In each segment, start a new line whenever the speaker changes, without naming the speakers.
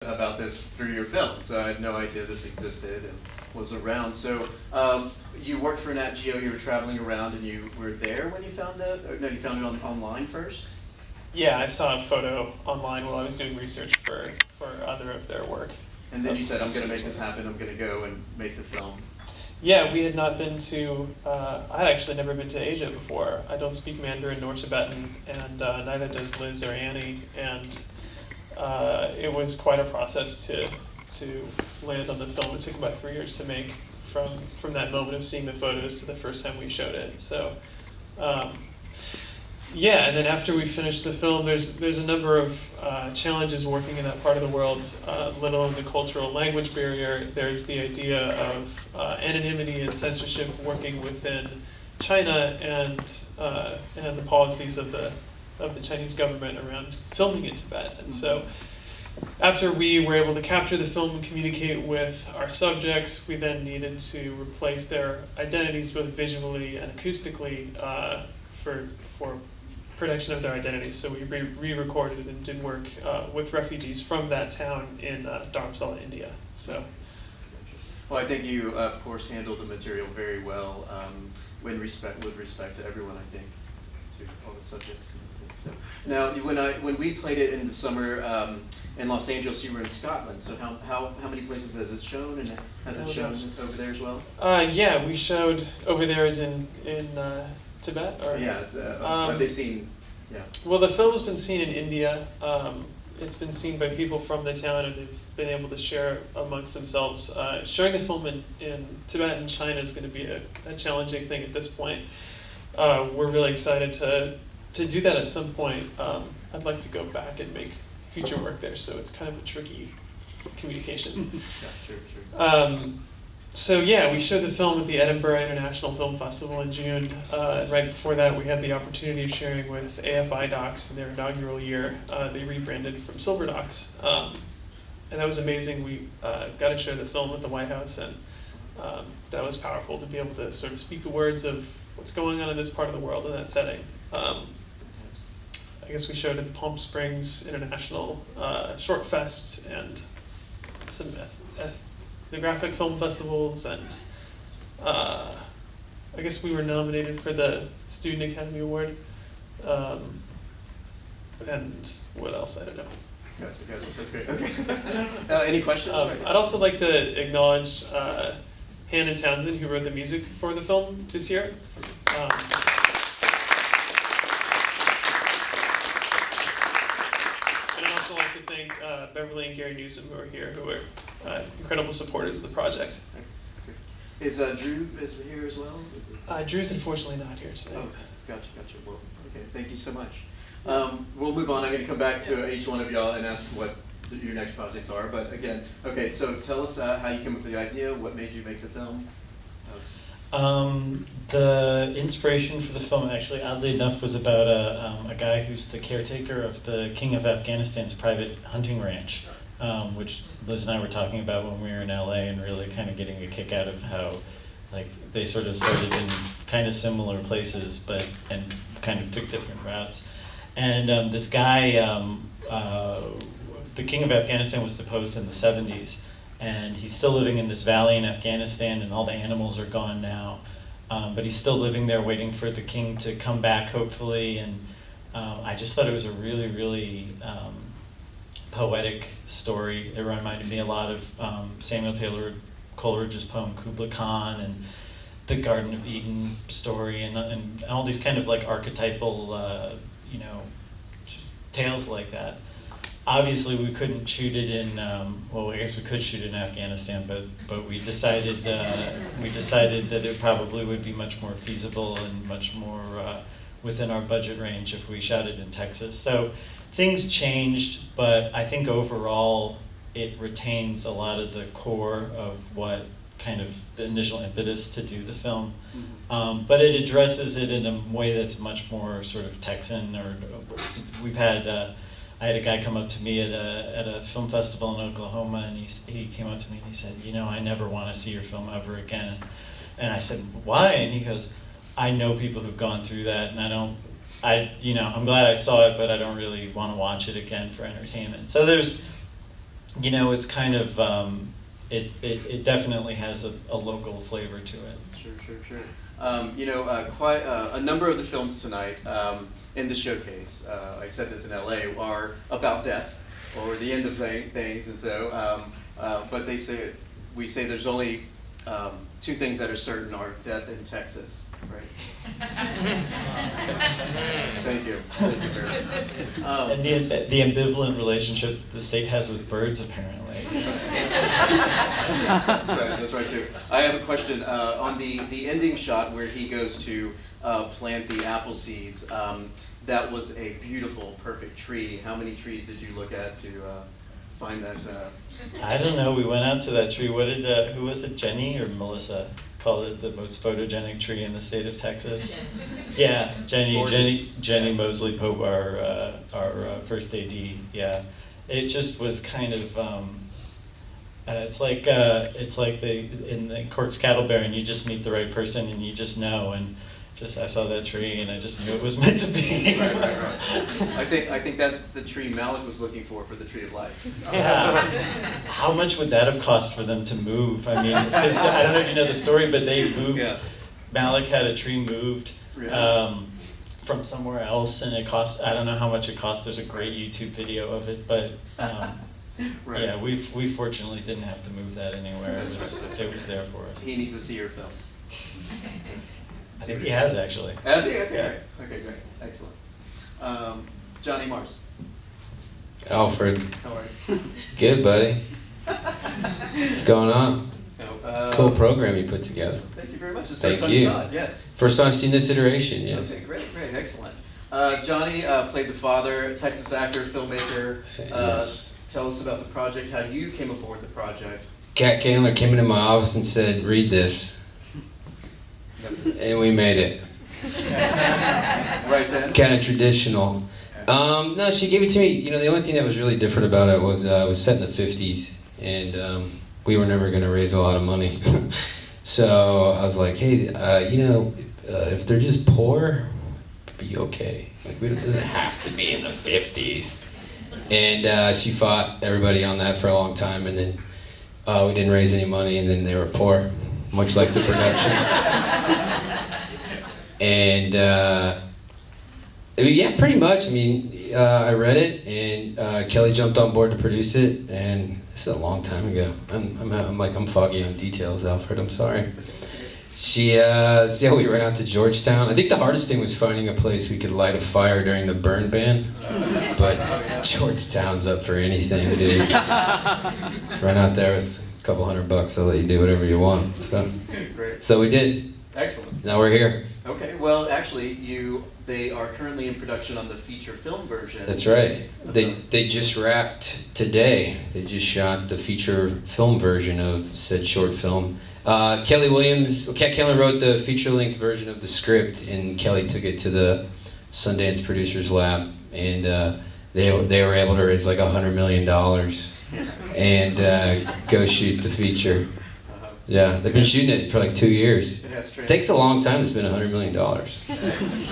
about this through your film, so I had no idea this existed and was around. So you worked for Nat Geo, you were traveling around, and you were there when you found it? Or no, you found it online first?
Yeah, I saw a photo online while I was doing research for other of their work.
And then you said, I'm going to make this happen, I'm going to go and make the film.
Yeah, we had not been to, I had actually never been to Asia before. I don't speak Mandarin nor Tibetan, and neither does Liz or Annie, and it was quite a process to land on the film. It took about 3 years to make, from that moment of seeing the photos to the first time we showed it. So, yeah, and then after we finished the film, there's a number of challenges working in that part of the world, let alone the cultural language barrier. There's the idea of anonymity and censorship working within China, and the policies of the Chinese government around filming in Tibet. And so after we were able to capture the film and communicate with our subjects, we then needed to replace their identities both visually and acoustically for production of their identities. So we re-recorded and did work with refugees from that town in Dharamsala, India. So,
well, I think you, of course, handled the material very well with respect to everyone, I think, to all the subjects. So now, when we played it in the summer in Los Angeles, you were in Scotland. So how many places has it shown, and has it shown over there as well?
Yeah, we showed over there as in Tibet, or
yeah, have they seen? Yeah.
Well, the film has been seen in India. It's been seen by people from the town, and they've been able to share amongst themselves. Showing the film in Tibet and China is going to be a challenging thing at this point. We're really excited to do that at some point. I'd like to go back and make future work there, so it's kind of a tricky communication.
Yeah, sure.
So yeah, we showed the film at the Edinburgh International Film Festival in June. And right before that, we had the opportunity of sharing with AFI Docs in their inaugural year. They rebranded from Silver Docs. And that was amazing. We got to show the film at the White House, and that was powerful to be able to sort of speak the words of what's going on in this part of the world in that setting. I guess we showed at the Palm Springs International Short Fest and some ethnographic film festivals, and I guess we were nominated for the Student Academy Award. And what else? I don't know.
Gotcha. That's great. Okay. Any questions?
I'd also like to acknowledge Hannah Townsend, who wrote the music for the film this year. And I'd also like to thank Beverly and Gary Newsom, who are here, who are incredible supporters of the project.
Is Drew here as well?
Drew's unfortunately not here today.
Oh, gotcha. Well, okay, thank you so much. We'll move on. I'm going to come back to each one of y'all and ask what your next projects are. But again, okay, so tell us how you came up with the idea, what made you make the film?
The inspiration for the film, actually, oddly enough, was about a guy who's the caretaker of the King of Afghanistan's private hunting ranch, which Liz and I were talking about when we were in LA, and really kind of getting a kick out of how, like, they sort of started in kind of similar places, and kind of took different routes. And this guy, the King of Afghanistan was deposed in the 70s, and he's still living in this valley in Afghanistan, and all the animals are gone now. But he's still living there waiting for the king to come back, hopefully. And I just thought it was a really, really poetic story. It reminded me a lot of Samuel Taylor Coleridge's poem Kubla Khan, and the Garden of Eden story, and all these kind of like archetypal, just tales like that. Obviously, we couldn't shoot it in. Well, I guess we could shoot it in Afghanistan, but we decided that it probably would be much more feasible and much more within our budget range if we shot it in Texas. So things changed, but I think overall it retains a lot of the core of what kind of the initial impetus to do the film. But it addresses it in a way that's much more sort of Texan. Or we've had. I had a guy come up to me at a film festival in Oklahoma, and he came up to me and he said, I never want to see your film ever again. And I said, why? And he goes, I know people who've gone through that, and I'm glad I saw it, but I don't really want to watch it again for entertainment. So there's you know, it's kind of, it definitely has a local flavor to it.
Sure. You know, quite a number of the films tonight in the showcase, I said this in LA, are about death or the end of things, and so, but we say there's only two things that are certain: are death in Texas. Right. Thank you.
And the ambivalent relationship the state has with birds, apparently.
That's right too. I have a question on the ending shot where he goes to plant the apple seeds. That was a beautiful, perfect tree. How many trees did you look at to find that?
I don't know. We went out to that tree. What did who was it? Jenny or Melissa called it the most photogenic tree in the state of Texas? Yeah, Jenny Mosley Pope, our first AD. Yeah, it just was kind of. It's like in the Cork's Cattle Baron. You just meet the right person and you just know. And I saw that tree and I just knew it was meant to be.
Right. I think that's the tree Malik was looking for the tree of life.
Yeah. How much would that have cost for them to move? I mean, 'cause I don't know if you know the story, but they moved. Yeah. Malik had a tree moved from somewhere else, and it cost. I don't know how much it cost. There's a great YouTube video of it, but. Right. Yeah, we fortunately didn't have to move that anywhere. It was there for us.
He needs to see your film.
I think he has, actually.
Has he? Okay,
yeah.
Okay, great. Excellent. Jonny Mars.
Alfred.
How are you?
Good, buddy. What's going on? Cool program you put together.
Thank you very much. It's
Thank
first
you.
time you saw it, yes.
First time I've seen this iteration, yes.
Okay, great, excellent. Johnny played the father, Texas actor, filmmaker.
Yes.
Tell us about the project, how you came aboard the project.
Kat Kaler came into my office and said, "Read this." And we made it.
Right then?
Kind of traditional. No, she gave it to me. You know, the only thing that was really different about it was it was set in the 50s, and we were never going to raise a lot of money. So I was like, hey, you know, if they're just poor, be okay. Like, it doesn't have to be in the 50s. And she fought everybody on that for a long time, and then we didn't raise any money, and then they were poor, much like the production. And yeah, pretty much. I mean, I read it, and Kelly jumped on board to produce it, and this is a long time ago. I'm foggy on details, Alfred. I'm sorry. We went out to Georgetown. I think the hardest thing was finding a place we could light a fire during the burn ban. But Georgetown's up for anything, dude. Just run out there with a couple $100. I'll let you do whatever you want. So we did.
Excellent.
Now we're here.
Okay. Well, actually, they are currently in production on the feature film version.
That's right. They just wrapped today. They just shot the feature film version of said short film. Kat Keller wrote the feature-length version of the script, and Kelly took it to the Sundance Producers Lab, and they were able to raise like $100 million and go shoot the feature. Yeah, they've been shooting it for like 2 years. It takes a long time to spend $100 million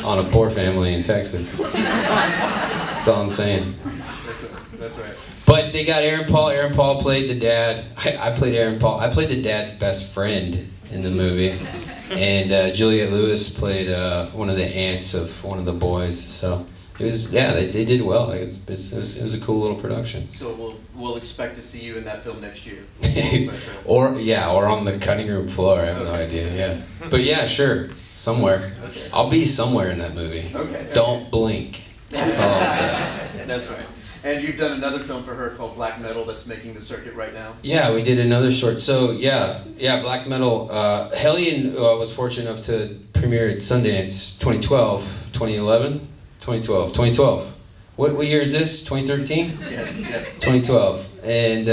on a poor family in Texas. That's all I'm saying.
That's right.
But they got Aaron Paul. Aaron Paul played the dad. I played Aaron Paul. I played the dad's best friend in the movie. And Juliette Lewis played one of the aunts of one of the boys. So it was, yeah, they did well. It was a cool little production.
So we'll expect to see you in that film next year.
or on the cutting room floor. I have no idea. Yeah, but yeah, sure, somewhere.
Okay.
I'll be somewhere in that movie.
Okay.
Don't blink. That's all I'll say.
That's right. And you've done another film for her called Black Metal that's making the circuit right now.
Yeah, we did another short. So yeah, Black Metal. Hellion was fortunate enough to premiere at Sundance 2012. What year is this? 2013?
Yes.
2012. And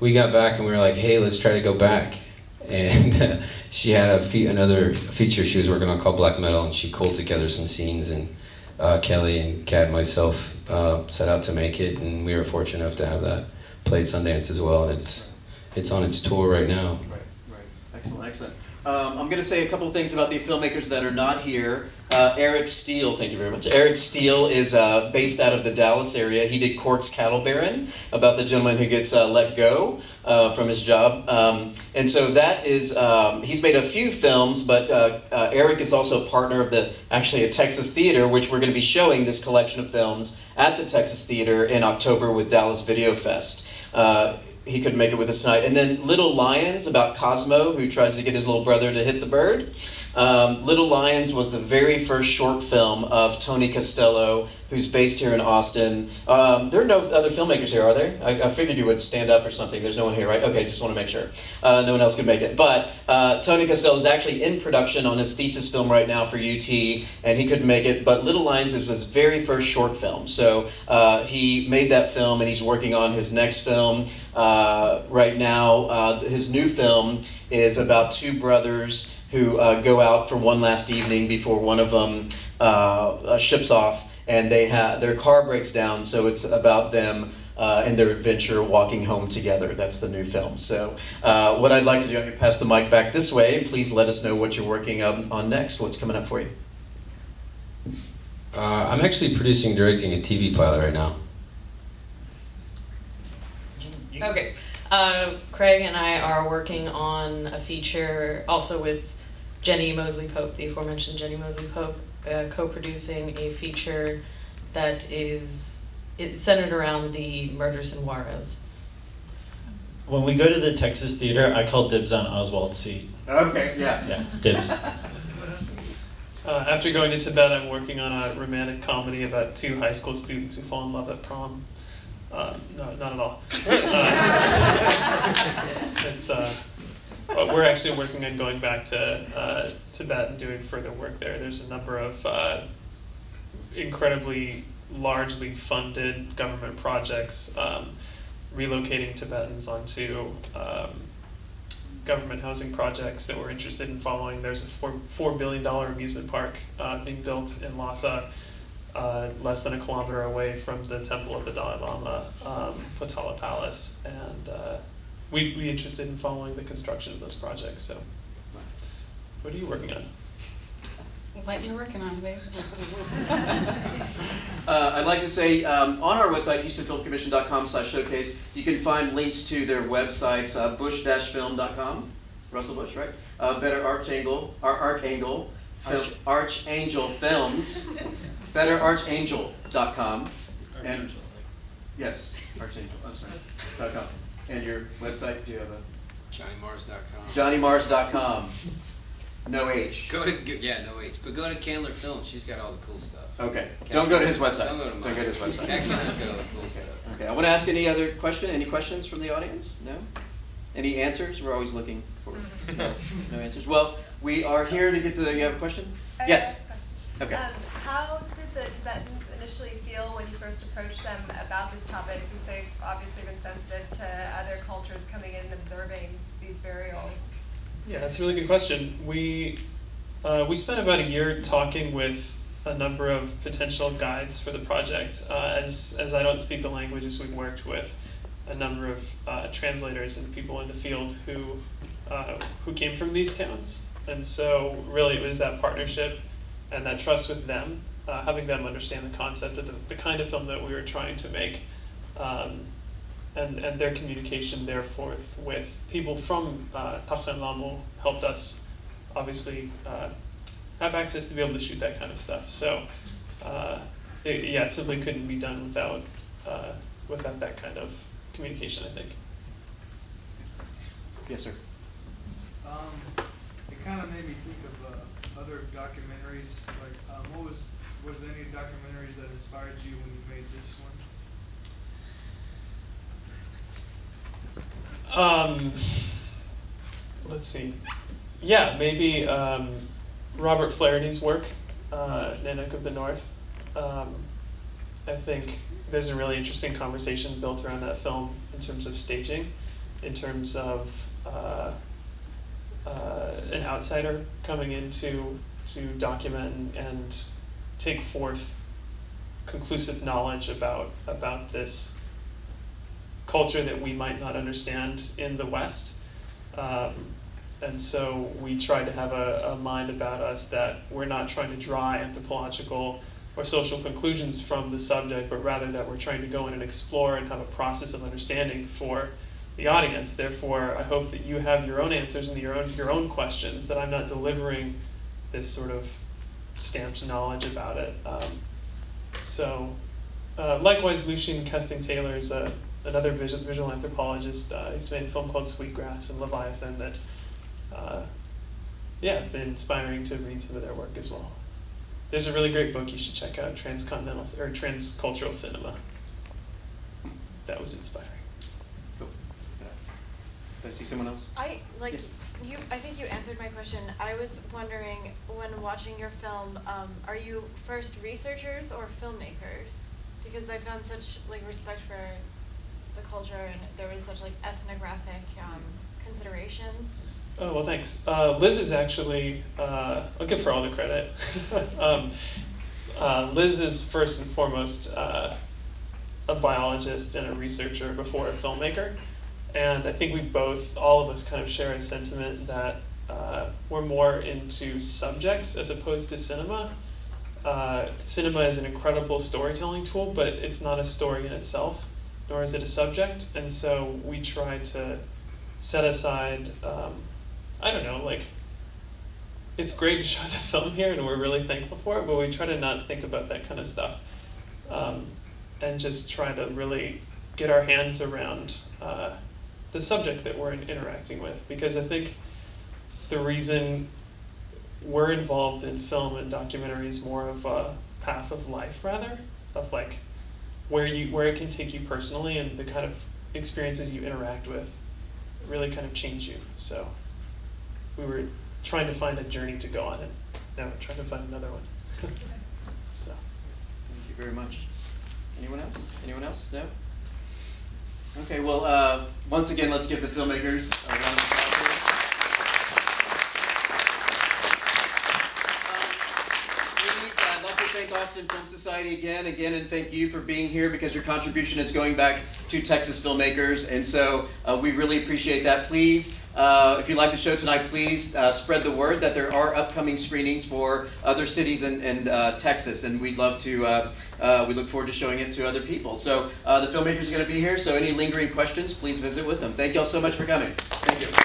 we got back and we were like, hey, let's try to go back. And she had another feature she was working on called Black Metal, and she culled together some scenes, and Kelly and Kat and myself set out to make it, and we were fortunate enough to have that played Sundance as well, and it's on its tour right now.
Right. Excellent. I'm going to say a couple of things about the filmmakers that are not here. Eric Steele, thank you very much. Eric Steele is based out of the Dallas area. He did Cork's Cattle Baron, about the gentleman who gets let go from his job. And so that is, he's made a few films, but Eric is also a partner of actually a Texas theater, which we're going to be showing this collection of films at the Texas Theater in October with Dallas Video Fest. He couldn't make it with us tonight. And then Little Lions, about Cosmo, who tries to get his little brother to hit the bird. Little Lions was the very first short film of Tony Costello, who's based here in Austin. There are no other filmmakers here, are there? I figured you would stand up or something. There's no one here, right? Okay, just want to make sure. No one else can make it. But Tony Costello is actually in production on his thesis film right now for UT, and he couldn't make it. But Little Lions is his very first short film. So he made that film, and he's working on his next film right now. His new film is about two brothers who go out for one last evening before one of them ships off, and their car breaks down, so it's about them and their adventure walking home together. That's the new film. So what I'd like to do, I'm going to pass the mic back this way. Please let us know what you're working on next, what's coming up for you.
I'm actually producing, directing a TV pilot right now.
Okay. Craig and I are working on a feature also with Jenny Mosley Pope, the aforementioned Jenny Mosley Pope, co-producing a feature that it's centered around the murders in Juarez.
When we go to the Texas Theater, I call dibs on Oswald's seat.
Okay, yeah.
Yeah, dibs.
After going to Tibet, I'm working on a romantic comedy about two high school students who fall in love at prom. No, not at all. But we're actually working on going back to Tibet and doing further work there. There's a number of incredibly largely funded government projects relocating Tibetans onto government housing projects that we're interested in following. There's a $4 billion amusement park being built in Lhasa, less than a kilometer away from the temple of the Dalai Lama, Potala Palace, and we'd be interested in following the construction of those projects. So, what are you working on?
What you're working on, babe?
I'd like to say on our website, HoustonFilmCommission.com/showcase, you can find links to their websites, bush-film.com, Russell Bush, right? Better Archangel Films, betterarchangel.com, and yes, Archangel. I'm sorry. .com. And your website? Do you have a?
JonnyMars.com.
JonnyMars.com. No H.
No H. But go to Candler Films. She's got all the cool stuff.
Okay. Don't go to his website.
Don't go to mine.
Don't go to his website.
Candler's got all the cool stuff.
Okay. I want to ask any questions from the audience? No? Any answers? We're always looking for no answers. Well, we are here to get to. You have a question? Yes.
I have a question.
Okay.
How did the Tibetans initially feel when you first approached them about this topic, since they've obviously been sensitive to other cultures coming in and observing these burials?
Yeah, that's a really good question. We spent about a year talking with a number of potential guides for the project. As I don't speak the languages, we worked with a number of translators and people in the field who came from these towns. And so really it was that partnership and that trust with them, having them understand the concept of the kind of film that we were trying to make, and their communication therefore with people from Taksan Lamu helped us obviously have access to be able to shoot that kind of stuff. So it simply couldn't be done without that kind of communication, I think.
Yes, sir.
It kind of made me think of other documentaries. Like, was there any documentaries that inspired you when you made this one?
Let's see. Yeah, maybe Robert Flaherty's work, Nanook of the North. I think there's a really interesting conversation built around that film in terms of staging, in terms of an outsider coming in to document and take forth conclusive knowledge about this culture that we might not understand in the West. And so we try to have a mind about us that we're not trying to draw anthropological or social conclusions from the subject, but rather that we're trying to go in and explore and have a process of understanding for the audience. Therefore, I hope that you have your own answers and your own questions, that I'm not delivering this sort of stamped knowledge about it. Likewise, Lucien Kesting-Taylor is another visual anthropologist. He's made a film called Sweetgrass and Leviathan that, have been inspiring to read some of their work as well. There's a really great book you should check out, Transcultural Cinema. That was inspiring.
Cool. Did I see someone else? Yes.
I think you answered my question. I was wondering, when watching your film, are you first researchers or filmmakers? Because I found such respect for the culture, and there was such ethnographic considerations.
Oh, well, thanks. Liz is actually, I'll give her all the credit. Liz is first and foremost a biologist and a researcher before a filmmaker. And I think all of us kind of share a sentiment that we're more into subjects as opposed to cinema. Cinema is an incredible storytelling tool, but it's not a story in itself, nor is it a subject. And so we try to set aside, it's great to show the film here, and we're really thankful for it, but we try to not think about that kind of stuff, and just try to really get our hands around the subject that we're interacting with. Because I think the reason we're involved in film and documentary is more of a path of life, rather, of where it can take you personally, and the kind of experiences you interact with really kind of change you. So we were trying to find a journey to go on, and now we're trying to find another one. So.
Thank you very much. Anyone else? Anyone else? No? Okay, well, once again, let's give the filmmakers a round of applause. Please, I'd love to thank Austin Film Society again, and thank you for being here, because your contribution is going back to Texas filmmakers, and so we really appreciate that. Please, if you like the show tonight, please spread the word that there are upcoming screenings for other cities in Texas, and we'd love to, we look forward to showing it to other people. So the filmmakers are going to be here, so any lingering questions, please visit with them. Thank you all so much for coming. Thank you.